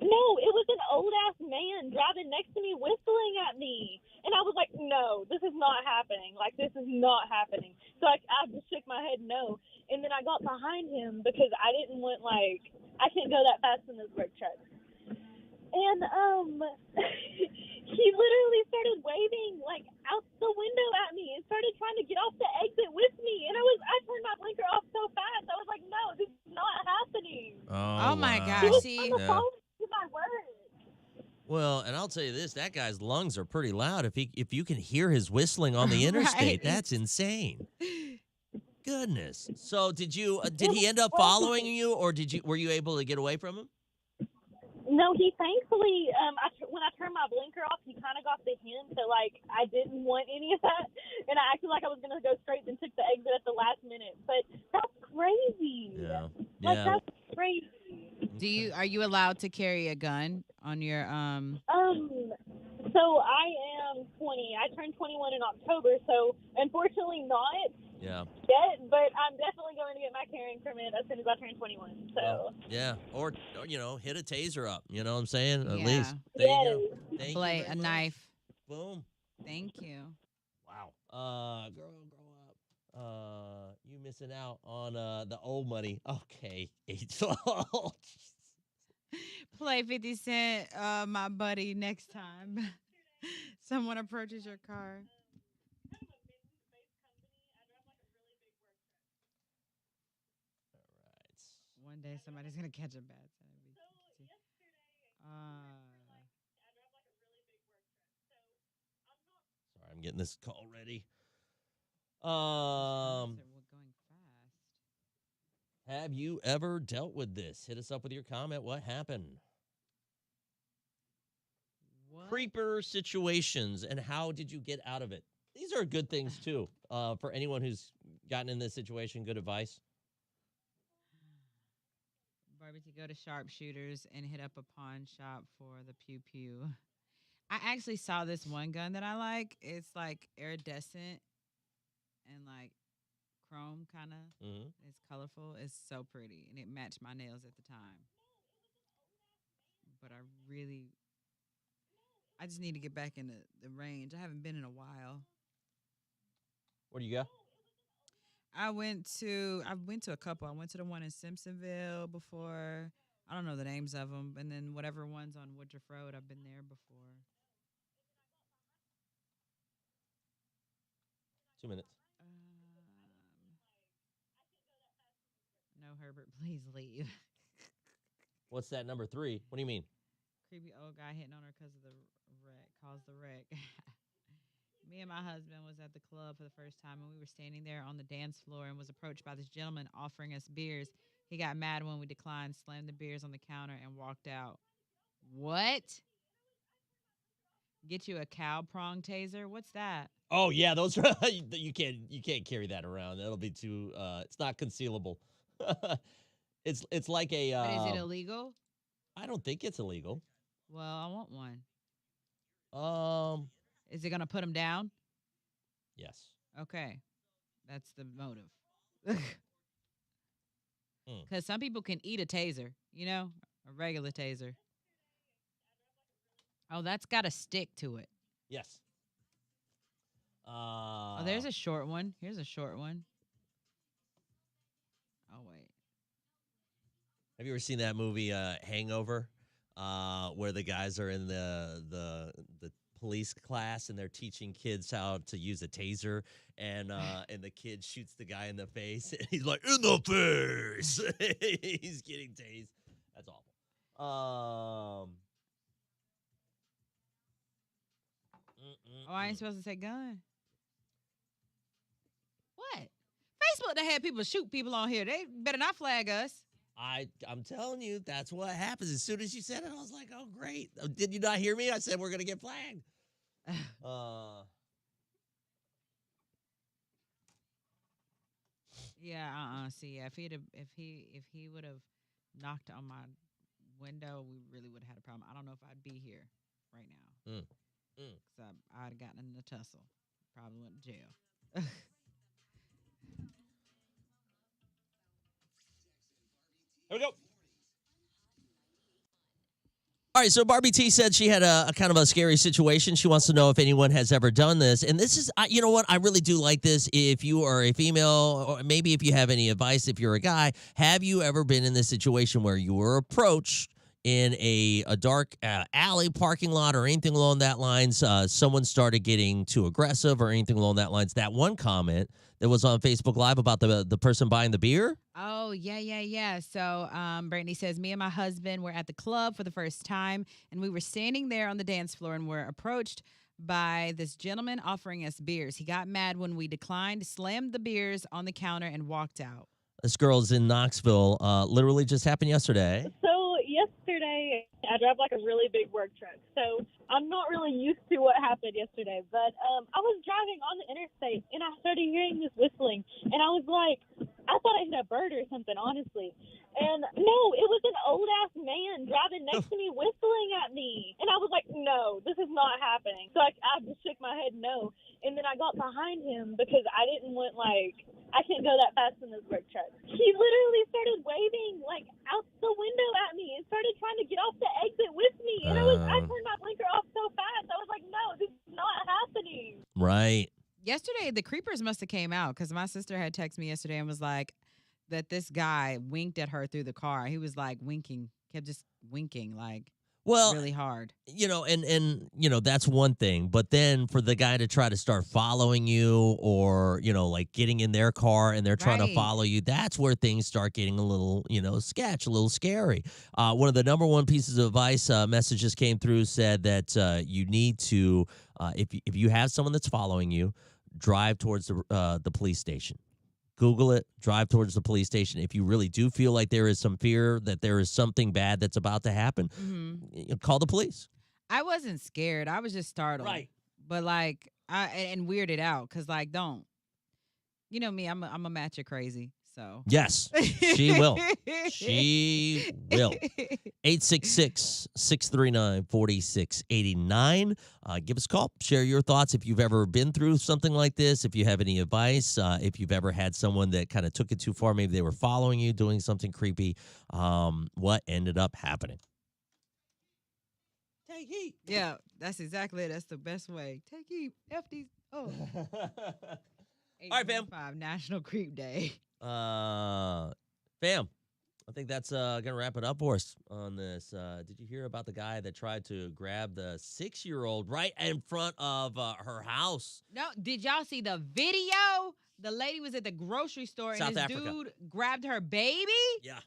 [SPEAKER 10] no, it was an old-ass man driving next to me whistling at me. And I was like, no, this is not happening. Like, this is not happening. So I just shook my head no. And then I got behind him because I didn't want, like, I can't go that fast in this work truck. And he literally started waving, like, out the window at me and started trying to get off the exit with me. And I turned my blinker off so fast. I was like, no, this is not happening.
[SPEAKER 2] Oh my
[SPEAKER 1] wow.
[SPEAKER 2] gosh. See?
[SPEAKER 10] On the phone to my word.
[SPEAKER 1] Well, and I'll tell you this, that guy's lungs are pretty loud. If you can hear his whistling on the interstate,
[SPEAKER 2] Right.
[SPEAKER 1] that's insane. Goodness. So did he end up following you, or were you able to get away from him?
[SPEAKER 10] No, he thankfully, when I turned my blinker off, he kind of got the hint that, like, I didn't want any of that, and I acted like I was going to go straight and took the exit at the last minute. But that's crazy.
[SPEAKER 1] Yeah.
[SPEAKER 10] Like,
[SPEAKER 1] Yeah.
[SPEAKER 10] that's crazy.
[SPEAKER 2] Are you allowed to carry a gun on your
[SPEAKER 10] So I am 20. I turned 21 in October, so unfortunately not
[SPEAKER 1] Yeah.
[SPEAKER 10] yet, but I'm definitely going to get my carrying permit as soon as I turn 21. So
[SPEAKER 1] Yeah. Or hit a taser up. You know what I'm saying? At
[SPEAKER 2] Yeah.
[SPEAKER 1] least. There you go.
[SPEAKER 10] yes.
[SPEAKER 1] Thank you
[SPEAKER 2] blade,
[SPEAKER 1] very
[SPEAKER 2] a
[SPEAKER 1] much.
[SPEAKER 2] knife?
[SPEAKER 1] Boom.
[SPEAKER 2] Thank you.
[SPEAKER 1] Wow. Girl, grow up. You missing out on the old money. Okay. 812.
[SPEAKER 2] Play 50 Cent, my buddy, next time someone approaches your car. One day somebody's gonna catch a bad
[SPEAKER 1] Sorry, I'm getting this call ready.
[SPEAKER 2] Going fast.
[SPEAKER 1] Have you ever dealt with this? Hit us up with your comment. What happened?
[SPEAKER 2] What?
[SPEAKER 1] Creeper situations, and how did you get out of it? these are good things too. For anyone who's gotten in this situation, good advice.
[SPEAKER 2] Barbie to go to sharpshooters and hit up a pawn shop for the pew pew. I actually saw this one gun that I like. It's like iridescent and like chrome kind of.
[SPEAKER 1] Mm-hmm.
[SPEAKER 2] It's colorful. It's so pretty, and it matched my nails at the time. But I just need to get back in the range. I haven't been in a while.
[SPEAKER 1] Where do you go?
[SPEAKER 2] I went to a couple. I went to the one in Simpsonville before. I don't know the names of them, and then whatever ones on Woodruff Road. I've been there before.
[SPEAKER 1] 2 minutes.
[SPEAKER 2] No, Herbert, please leave.
[SPEAKER 1] What's that number 3? What do you mean?
[SPEAKER 2] Creepy old guy hitting on her because of the wreck. Caused the wreck. Me and my husband was at the club for the first time, and we were standing there on the dance floor and was approached by this gentleman offering us beers. He got mad when we declined, slammed the beers on the counter, and walked out. What? Get you a cow prong taser? What's that?
[SPEAKER 1] Oh yeah, those are you can't carry that around. That'll be too. It's not concealable. It's like a.
[SPEAKER 2] But is it illegal?
[SPEAKER 1] I don't think it's illegal.
[SPEAKER 2] Well, I want one. Is it gonna put him down?
[SPEAKER 1] Yes.
[SPEAKER 2] Okay, that's the motive. Because some people can eat a taser, a regular taser. Oh, that's got a stick to it.
[SPEAKER 1] Yes.
[SPEAKER 2] Oh, there's a short one. Here's a short one. Oh, wait.
[SPEAKER 1] Have you ever seen that movie Hangover, where the guys are in the police class and they're teaching kids how to use a taser, and the kid shoots the guy in the face, and he's like, in the face. He's getting tased. That's awful.
[SPEAKER 2] Oh, I ain't supposed to say gun. What? Facebook, they had people shoot people on here. They better not flag us.
[SPEAKER 1] I'm telling you, that's what happens. As soon as you said it, I was like, oh, great. Did you not hear me? I said we're going to get flagged.
[SPEAKER 2] Yeah, see, if he would have knocked on my window, we really would have had a problem. I don't know if I'd be here right now. Because I'd have gotten in a tussle. Probably went to jail.
[SPEAKER 1] Here we go. All right, so Barbie T said she had a kind of a scary situation. She wants to know if anyone has ever done this. And this is, you know what? I really do like this. If you are a female, or maybe if you have any advice, if you're a guy, have you ever been in this situation where you were approached in a dark alley, parking lot, or anything along that lines? Someone started getting too aggressive or anything along that lines. That one comment that was on Facebook Live about the person buying the beer.
[SPEAKER 2] Oh, yeah. So Brittany says, me and my husband were at the club for the first time, and we were standing there on the dance floor and were approached by this gentleman offering us beers. He got mad when we declined, slammed the beers on the counter, and walked out.
[SPEAKER 1] This girl's in Knoxville. Literally just happened yesterday.
[SPEAKER 10] So yesterday, I drive like a really big work truck. So I'm not really used to what happened yesterday. But I was driving on the interstate, and I started hearing this whistling. And I was like, I thought I hit a bird or something, honestly. And no, it was an old-ass man driving next to me whistling at me. And I was like, no, this is not happening. So I just shook my head no. And then I got behind him because I didn't want, I can't go that fast in this work truck. He literally started waving, out the window at me and started trying to get off the exit with me. And I turned my blinker off so fast. I was like, no, this is not happening.
[SPEAKER 1] Right.
[SPEAKER 2] Yesterday, the creepers must have came out because my sister had texted me yesterday and was like that this guy winked at her through the car. He was winking, kept just winking really hard.
[SPEAKER 1] And that's one thing. But then for the guy to try to start following you or, getting in their car and they're trying to follow you, that's where things start getting a little, sketch, a little scary. One of the number one pieces of advice messages came through said that you need to, if you have someone that's following you, drive towards the police station. Google it, drive towards the police station. If you really do feel like there is some fear that there is something bad that's about to happen, call the police.
[SPEAKER 2] I wasn't scared. I was just startled.
[SPEAKER 1] Right.
[SPEAKER 2] But And weird it out, cause like don't. You know me, I'm a matcha crazy. So
[SPEAKER 1] Yes, she will. She will. 866-639-4689. Give us a call. Share your thoughts if you've ever been through something like this, if you have any advice, if you've ever had someone that kind of took it too far. Maybe they were following you, doing something creepy. What ended up happening? Take heat.
[SPEAKER 2] yeah, that's exactly it. That's the best way. Take heat. F these. Oh.
[SPEAKER 1] All right, fam.
[SPEAKER 2] 8/25 National Creep Day.
[SPEAKER 1] Fam, I think that's gonna wrap it up for us on this. Did you hear about the guy that tried to grab the 6-year-old right in front of her house?
[SPEAKER 2] No, did y'all see the video? The lady was at the grocery store
[SPEAKER 1] South
[SPEAKER 2] and this
[SPEAKER 1] Africa.
[SPEAKER 2] dude grabbed her baby
[SPEAKER 1] Yeah.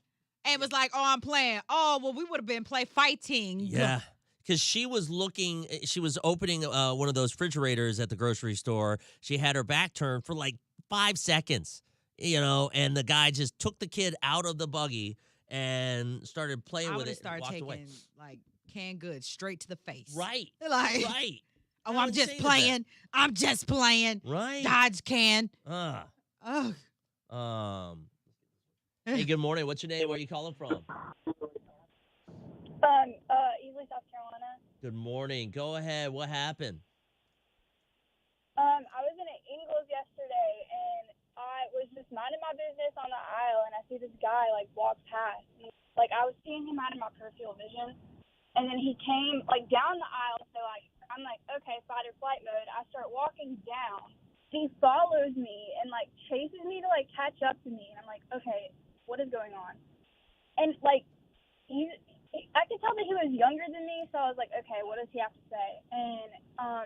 [SPEAKER 2] and was like, "Oh, I'm playing." Oh, well, we would have been fighting.
[SPEAKER 1] Yeah. Because she was opening one of those refrigerators at the grocery store. She had her back turned for like 5 seconds, and the guy just took the kid out of the buggy and started playing
[SPEAKER 2] I
[SPEAKER 1] with
[SPEAKER 2] would
[SPEAKER 1] it
[SPEAKER 2] have
[SPEAKER 1] and
[SPEAKER 2] started
[SPEAKER 1] walked
[SPEAKER 2] taking
[SPEAKER 1] away.
[SPEAKER 2] like canned goods straight to the face.
[SPEAKER 1] Right.
[SPEAKER 2] Like,
[SPEAKER 1] Right.
[SPEAKER 2] oh,
[SPEAKER 1] How
[SPEAKER 2] I'm just
[SPEAKER 1] insane is that?
[SPEAKER 2] playing. I'm just playing.
[SPEAKER 1] Right.
[SPEAKER 2] Dodge can.
[SPEAKER 1] Ugh.
[SPEAKER 2] Ugh.
[SPEAKER 1] Hey, good morning. What's your name? Where are you calling from?
[SPEAKER 11] Easley, South Carolina.
[SPEAKER 1] Good morning. Go ahead. What happened?
[SPEAKER 11] I was in an Ingles yesterday, and I was just minding my business on the aisle, and I see this guy, like, walk past. And, like, I was seeing him out of my peripheral vision, and then he came, like, down the aisle, so, like, I'm like, okay, fight or flight mode. I start walking down. He follows me and, like, chases me to, like, catch up to me, and I'm like, okay, what is going on? And, like, I could tell that he was younger than me, so I was like, okay, what does he have to say? And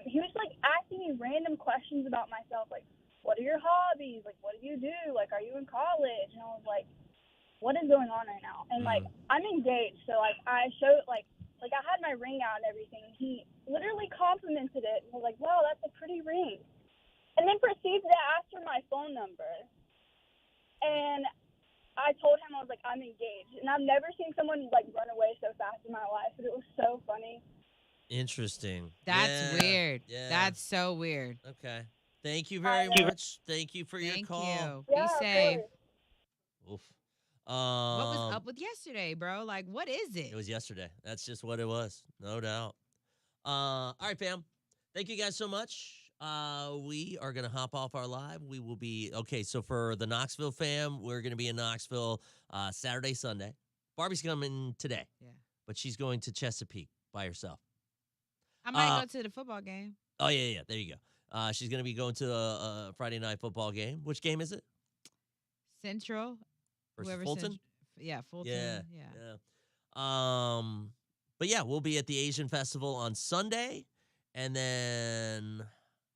[SPEAKER 11] he was, like, asking me random questions about myself, like, what are your hobbies? Like, what do you do? Like, are you in college? And I was like, what is going on right now? And, like, I'm engaged, so, like, I showed, like I had my ring out and everything. He literally complimented it and was like, wow, that's a pretty ring. And then proceeded to ask for my phone number. And I told him, I was like, I'm engaged. And I've never seen someone, like, run away so fast in my life. But it was so funny.
[SPEAKER 1] Interesting.
[SPEAKER 2] That's weird.
[SPEAKER 1] Yeah.
[SPEAKER 2] That's so weird.
[SPEAKER 1] Okay. Thank you very much. Thank you for your call.
[SPEAKER 2] Thank you.
[SPEAKER 11] Yeah,
[SPEAKER 2] Be
[SPEAKER 11] of
[SPEAKER 2] safe.
[SPEAKER 11] course.
[SPEAKER 1] Oof.
[SPEAKER 2] What was up with yesterday, bro? Like, what is it?
[SPEAKER 1] It was yesterday. That's just what it was. No doubt. All right, fam. Thank you guys so much. We are going to hop off our live. We will be, okay, so for the Knoxville fam, we're going to be in Knoxville Saturday, Sunday. Barbie's coming today.
[SPEAKER 2] Yeah.
[SPEAKER 1] But she's going to Chesapeake by herself.
[SPEAKER 2] I might go to the football game.
[SPEAKER 1] Oh, yeah. There you go. She's going to be going to a Friday night football game. Which game is it?
[SPEAKER 2] Central.
[SPEAKER 1] Versus Fulton?
[SPEAKER 2] Yeah, Fulton.
[SPEAKER 1] Yeah. But yeah, we'll be at the Asian Festival on Sunday. And then,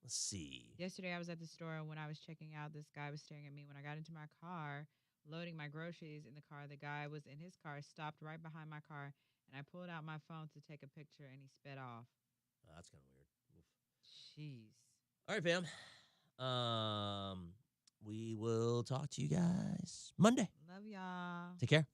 [SPEAKER 1] let's see.
[SPEAKER 2] Yesterday I was at the store, and when I was checking out, this guy was staring at me. When I got into my car, loading my groceries in the car, the guy was in his car, stopped right behind my car, and I pulled out my phone to take a picture, and he sped off.
[SPEAKER 1] Oh, that's kind of weird. Oof.
[SPEAKER 2] Jeez.
[SPEAKER 1] All right, fam. We will talk to you guys Monday.
[SPEAKER 2] Love y'all.
[SPEAKER 1] Take care.